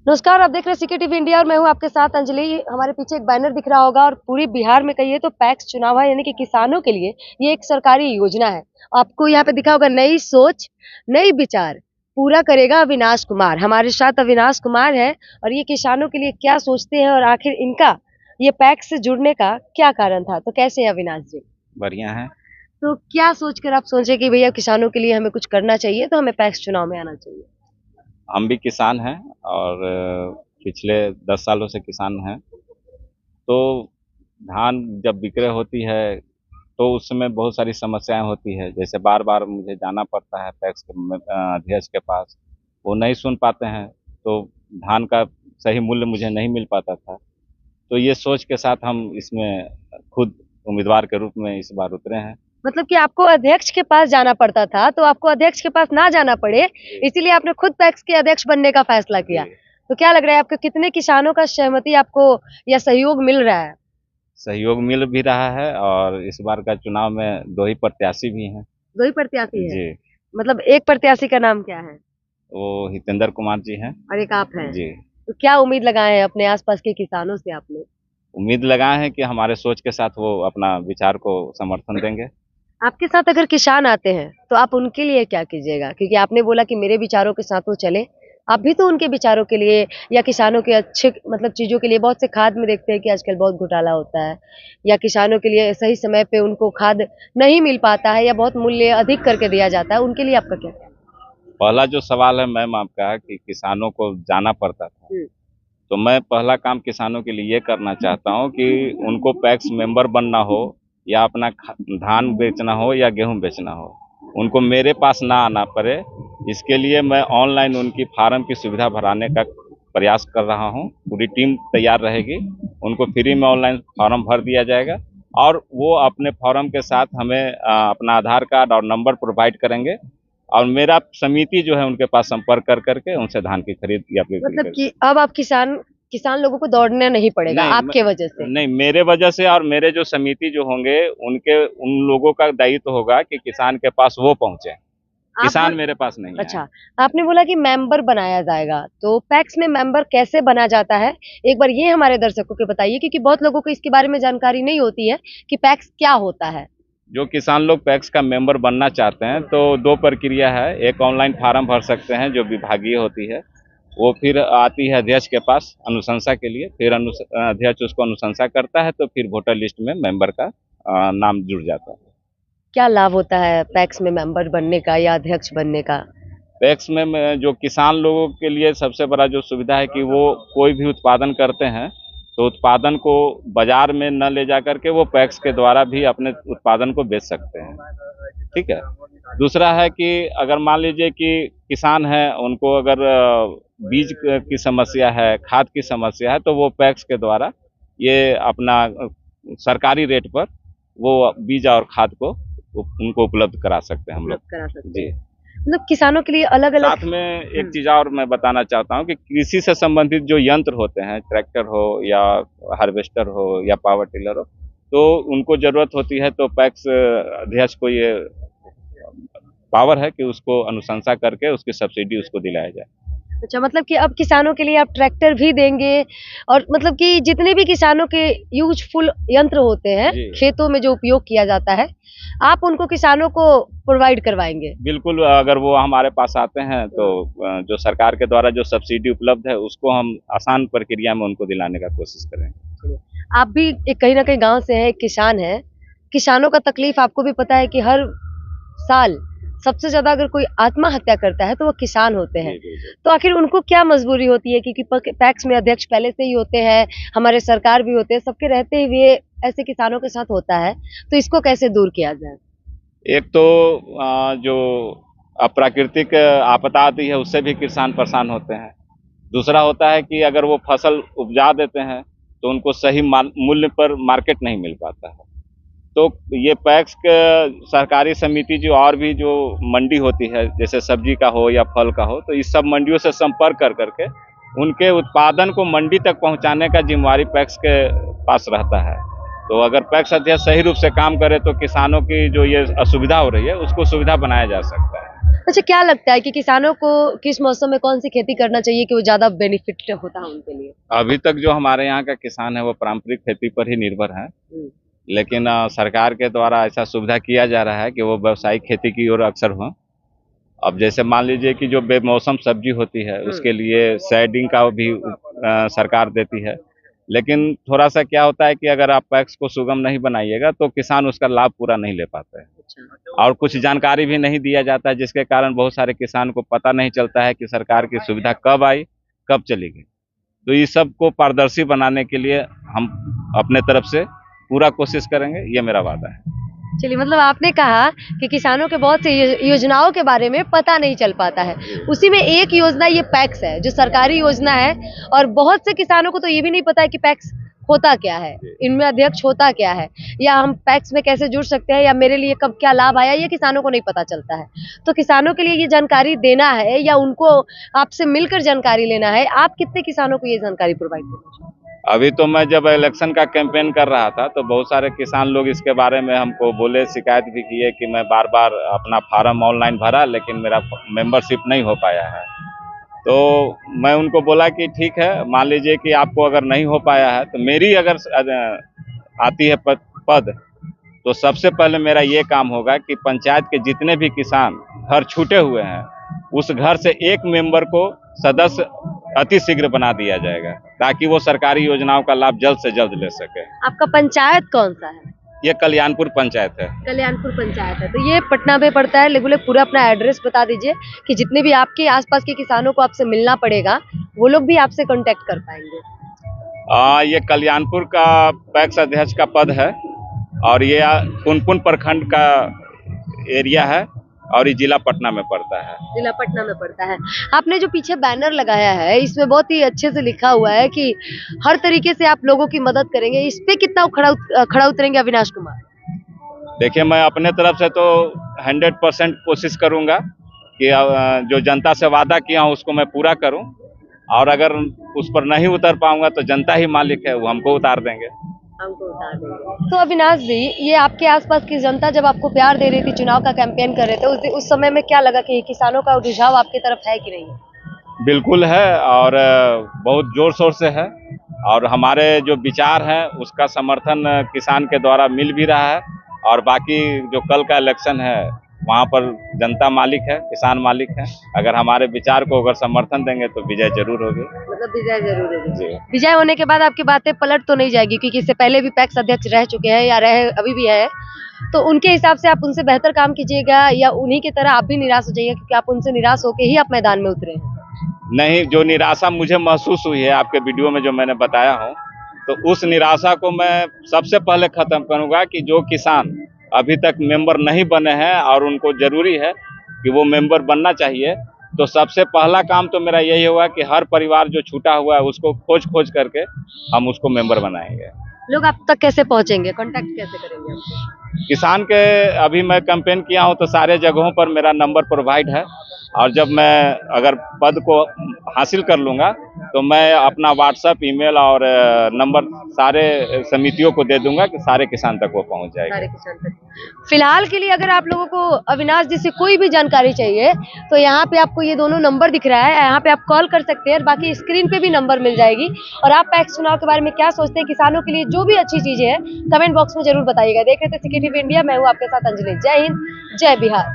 नमस्कार, आप देख रहे हैं सीके टीवी इंडिया और मैं हूं आपके साथ अंजलि। हमारे पीछे एक बैनर दिख रहा होगा और पूरी बिहार में कहिए तो पैक्स चुनाव है, यानी कि किसानों के लिए ये एक सरकारी योजना है। आपको यहाँ पे दिखा होगा नई सोच नई विचार पूरा करेगा अविनाश कुमार। हमारे साथ अविनाश कुमार है और ये किसानों के लिए क्या सोचते हैं और आखिर इनका ये पैक्स से जुड़ने का क्या कारण था। तो कैसे है अविनाश जी? बढ़िया है। तो क्या सोचकर आप सोचे कि भैया किसानों के लिए हमें कुछ करना चाहिए तो हमें पैक्स चुनाव में आना चाहिए? हम भी किसान हैं और पिछले 10 सालों से किसान हैं। तो धान जब विक्रय होती है तो उस समय बहुत सारी समस्याएं होती है, जैसे बार बार मुझे जाना पड़ता है पैक्स के अध्यक्ष के पास। वो नहीं सुन पाते हैं तो धान का सही मूल्य मुझे नहीं मिल पाता था। तो ये सोच के साथ हम इसमें खुद उम्मीदवार के रूप में इस बार उतरे हैं। मतलब कि आपको अध्यक्ष के पास जाना पड़ता था, तो आपको अध्यक्ष के पास ना जाना पड़े, इसीलिए आपने खुद पैक्स के अध्यक्ष बनने का फैसला किया। तो क्या लग रहा है आपको, कितने किसानों का सहमति आपको या सहयोग मिल रहा है? सहयोग मिल भी रहा है और इस बार का चुनाव में 2 ही प्रत्याशी भी हैं। 2 ही प्रत्याशी है? जी। मतलब एक प्रत्याशी का नाम क्या है? वो हितेंद्र कुमार जी हैं। और एक आप हैं? जी। तो क्या उम्मीद लगाए हैं अपने आसपास के किसानों से आपने? उम्मीद लगाए हैं कि हमारे सोच के साथ वो अपना विचार को समर्थन देंगे। आपके साथ अगर किसान आते हैं, तो आप उनके लिए क्या कीजिएगा? क्योंकि आपने बोला कि मेरे विचारों के साथ वो चले। आप भी तो उनके विचारों के लिए या किसानों के अच्छे मतलब चीज़ों के लिए, बहुत से खाद में देखते हैं कि आजकल बहुत घोटाला होता है, या किसानों के लिए सही समय पे उनको खाद नहीं मिल पाता है या बहुत मूल्य अधिक करके दिया जाता है, उनके लिए आपका क्या कहना पहला जो सवाल है मैम आपका कि किसानों को जाना पड़ता था, है? तो मैं पहला काम किसानों के लिए ये करना चाहता हूँ कि उनको पैक्स मेंबर बनना हो या अपना धान बेचना हो या गेहूँ बेचना हो, उनको मेरे पास ना आना पड़े। इसके लिए मैं ऑनलाइन उनकी फार्म की सुविधा भराने का प्रयास कर रहा हूँ। पूरी टीम तैयार रहेगी, उनको फ्री में ऑनलाइन फॉर्म भर दिया जाएगा और वो अपने फॉर्म के साथ हमें अपना आधार कार्ड और नंबर प्रोवाइड करेंगे और मेरा समिति जो है उनके पास संपर्क कर करके उनसे धान की खरीद या बिक्री मतलब करेगी। कि अब आप किसान किसान लोगों को दौड़ना नहीं पड़ेगा नहीं आपके वजह से? नहीं, मेरे वजह से और मेरे जो समिति जो होंगे उनके उन लोगों का दायित्व होगा कि किसान के पास वो पहुंचे। किसान मेरे पास नहीं अच्छा, आए। आपने बोला कि मेंबर बनाया जाएगा, तो पैक्स में मेंबर कैसे बना जाता है? एक बार ये हमारे दर्शकों को बताइए, क्योंकि बहुत लोगों को इसके बारे में जानकारी नहीं होती है कि पैक्स क्या होता है? जो किसान लोग पैक्स का मेंबर बनना चाहते हैं तो 2 प्रक्रिया है। एक ऑनलाइन फार्म भर सकते हैं जो विभागीय होती है, वो फिर आती है अध्यक्ष के पास अनुशंसा के लिए, फिर अध्यक्ष उसको अनुशंसा करता है तो फिर वोटर लिस्ट में मेंबर का नाम जुड़ जाता है। क्या लाभ होता है पैक्स में मेंबर बनने का या अध्यक्ष बनने का? पैक्स में जो किसान लोगों के लिए सबसे बड़ा जो सुविधा है कि वो कोई भी उत्पादन करते हैं तो उत्पादन को बाजार में न ले जा करके वो पैक्स के द्वारा भी अपने उत्पादन को बेच सकते हैं। ठीक है। दूसरा है कि अगर मान लीजिए कि किसान है, उनको अगर बीज की समस्या है, खाद की समस्या है, तो वो पैक्स के द्वारा ये अपना सरकारी रेट पर वो बीज और खाद को उनको उपलब्ध करा सकते हैं हम लोग। उपलब्ध करा सकते जी। हैं। मतलब किसानों के लिए अलग-अलग साथ में एक चीज और मैं बताना चाहता हूँ कि कृषि से संबंधित जो यंत्र होते हैं, ट्रैक्टर हो या हार्वेस्टर हो या पावर टिलर हो, तो उनको जरूरत होती है तो पैक्स अध्यक्ष को ये पावर है कि उसको अनुशंसा करके उसकी सब्सिडी उसको दिलाया जाए। अच्छा, मतलब कि अब किसानों के लिए आप ट्रैक्टर भी देंगे और मतलब कि जितने भी किसानों के यूजफुल यंत्र होते हैं, खेतों में जो उपयोग किया जाता है, आप उनको किसानों को प्रोवाइड करवाएँगे? बिल्कुल, अगर वो हमारे पास आते हैं तो जो सरकार के द्वारा जो सब्सिडी उपलब्ध है उसको हम आसान प्रक्रिया में उनको दिलाने का कोशिश करेंगे। आप भी एक कहीं न कहीं गाँव से हैं, एक किसान हैं। किसानों का तकलीफ आपको भी पता है कि हर साल सबसे ज़्यादा अगर कोई आत्महत्या करता है तो वो किसान होते हैं। तो आखिर उनको क्या मजबूरी होती है, क्योंकि पैक्स में अध्यक्ष पहले से ही होते हैं, हमारे सरकार भी होते हैं, सबके रहते हुए ऐसे किसानों के साथ होता है, तो इसको कैसे दूर किया जाए? एक तो जो अप्राकृतिक आपदा आती है उससे भी किसान परेशान होते हैं। दूसरा होता है कि अगर वो फसल उपजा देते हैं तो उनको सही मूल्य पर मार्केट नहीं मिल पाता है। तो ये पैक्स के सहकारी समिति जो और भी जो मंडी होती है, जैसे सब्जी का हो या फल का हो, तो इस सब मंडियों से संपर्क कर करके उनके उत्पादन को मंडी तक पहुंचाने का जिम्मेवारी पैक्स के पास रहता है। तो अगर पैक्स अध्यक्ष सही रूप से काम करे तो किसानों की जो ये असुविधा हो रही है उसको सुविधा बनाया जा सकता है। अच्छा, क्या लगता है कि किसानों को किस मौसम में कौन सी खेती करना चाहिए कि वो ज्यादा बेनिफिट होता है उनके लिए? अभी तक जो हमारे यहाँ का किसान है वो पारंपरिक खेती पर ही निर्भर है, लेकिन सरकार के द्वारा ऐसा सुविधा किया जा रहा है कि वो व्यावसायिक खेती की ओर अक्सर हों। अब जैसे मान लीजिए कि जो बेमौसम सब्जी होती है उसके लिए शेडिंग का भी सरकार देती है, लेकिन थोड़ा सा क्या होता है कि अगर आप पैक्स को सुगम नहीं बनाइएगा तो किसान उसका लाभ पूरा नहीं ले पाता है, और कुछ जानकारी भी नहीं दिया जाता है, जिसके कारण बहुत सारे किसान को पता नहीं चलता है कि सरकार की सुविधा कब आई कब चली गई। तो इस सब को पारदर्शी बनाने के लिए हम अपने तरफ से पूरा कोशिश करेंगे, ये मेरा वादा है। चलिए, मतलब आपने कहा कि किसानों के बहुत सी योजनाओं के बारे में पता नहीं चल पाता है। उसी में एक योजना ये पैक्स है, जो सरकारी योजना है, और बहुत से किसानों को तो ये भी नहीं पता है कि पैक्स होता क्या है, इनमें अध्यक्ष होता क्या है, या हम पैक्स में कैसे जुड़ सकते हैं, या मेरे लिए कब क्या लाभ आया, ये किसानों को नहीं पता चलता है। तो किसानों के लिए ये जानकारी देना है या उनको आपसे मिलकर जानकारी लेना है? आप कितने किसानों को ये जानकारी प्रोवाइड करना चाहते हैं? अभी तो मैं जब इलेक्शन का कैंपेन कर रहा था तो बहुत सारे किसान लोग इसके बारे में हमको बोले, शिकायत भी किए कि मैं बार बार अपना फार्म ऑनलाइन भरा लेकिन मेरा मेंबरशिप नहीं हो पाया है। तो मैं उनको बोला कि ठीक है, मान लीजिए कि आपको अगर नहीं हो पाया है तो मेरी अगर आती है पद तो सबसे पहले मेरा ये काम होगा कि पंचायत के जितने भी किसान घर छूटे हुए हैं उस घर से एक मेंबर को सदस्य अति शीघ्र बना दिया जाएगा, ताकि वो सरकारी योजनाओं का लाभ जल्द से जल्द ले सके। आपका पंचायत कौन सा है? ये कल्याणपुर पंचायत है। कल्याणपुर पंचायत है, तो ये पटना में पड़ता है। लेकिन पूरा अपना एड्रेस बता दीजिए कि जितने भी आपके आसपास के किसानों को आपसे मिलना पड़ेगा वो लोग भी आपसे कांटेक्ट कर पाएंगे। ये कल्याणपुर का पैक्स अध्यक्ष का पद है और ये पुनपुन प्रखंड का एरिया है और ये जिला पटना में पड़ता है। जिला पटना में पड़ता है। आपने जो पीछे बैनर लगाया है इसमें बहुत ही अच्छे से लिखा हुआ है कि हर तरीके से आप लोगों की मदद करेंगे। इस पे कितना खड़ा उतरेंगे अविनाश कुमार? देखिए, मैं अपने तरफ से तो 100% कोशिश करूंगा कि जो जनता से वादा किया हूं उसको मैं पूरा करूं, और अगर उस पर नहीं उतर पाऊंगा तो जनता ही मालिक है, वो हमको उतार देंगे। तो अविनाश जी, ये आपके आसपास की जनता जब आपको प्यार दे रही थी, चुनाव का कैंपेन कर रहे थे, उस समय में क्या लगा कि किसानों का रुझाव आपकी तरफ है कि नहीं? बिल्कुल है, और बहुत जोर शोर से है, और हमारे जो विचार हैं उसका समर्थन किसान के द्वारा मिल भी रहा है। और बाकी जो कल का इलेक्शन है वहाँ पर जनता मालिक है, किसान मालिक है। अगर हमारे विचार को अगर समर्थन देंगे तो विजय जरूर होगी। मतलब विजय जरूर होगी। विजय होने के बाद आपकी बातें पलट तो नहीं जाएगी, क्योंकि इससे पहले भी पैक्स अध्यक्ष रह चुके हैं या रहे अभी भी है, तो उनके हिसाब से आप उनसे बेहतर काम कीजिएगा या उन्हीं की तरह आप भी निराश हो जाइएगा, क्योंकि आप उनसे निराश होकर ही आप मैदान में उतरे हैं? नहीं, जो निराशा मुझे महसूस हुई है आपके वीडियो में जो मैंने बताया हूँ, तो उस निराशा को मैं सबसे पहले खत्म करूंगा कि जो किसान अभी तक मेंबर नहीं बने हैं और उनको जरूरी है कि वो मेंबर बनना चाहिए, तो सबसे पहला काम तो मेरा यही होगा कि हर परिवार जो छूटा हुआ है उसको खोज करके हम उसको मेंबर बनाएंगे। लोग आप तक कैसे पहुंचेंगे, कांटेक्ट कैसे करेंगे आपको? किसान के अभी मैं कैंपेन किया हूं तो सारे जगहों पर मेरा नंबर प्रोवाइड है, और जब मैं अगर पद को हासिल कर लूंगा तो मैं अपना व्हाट्सएप, ईमेल और नंबर सारे समितियों को दे दूंगा कि सारे किसान तक वो पहुंच जाएगा। सारे किसान तक। फिलहाल के लिए अगर आप लोगों को अविनाश जी से कोई भी जानकारी चाहिए तो यहाँ पे आपको ये दोनों नंबर दिख रहा है, यहाँ पे आप कॉल कर सकते हैं, बाकी स्क्रीन पे भी नंबर मिल जाएगी। और आप पैक्स चुनाव के बारे में क्या सोचते हैं, किसानों के लिए जो भी अच्छी चीजें हैं कमेंट बॉक्स में जरूर बताइएगा। देख रहे थे सिटी टीवी इंडिया, मैं हूँ आपके साथ अंजलि। जय हिंद, जय बिहार।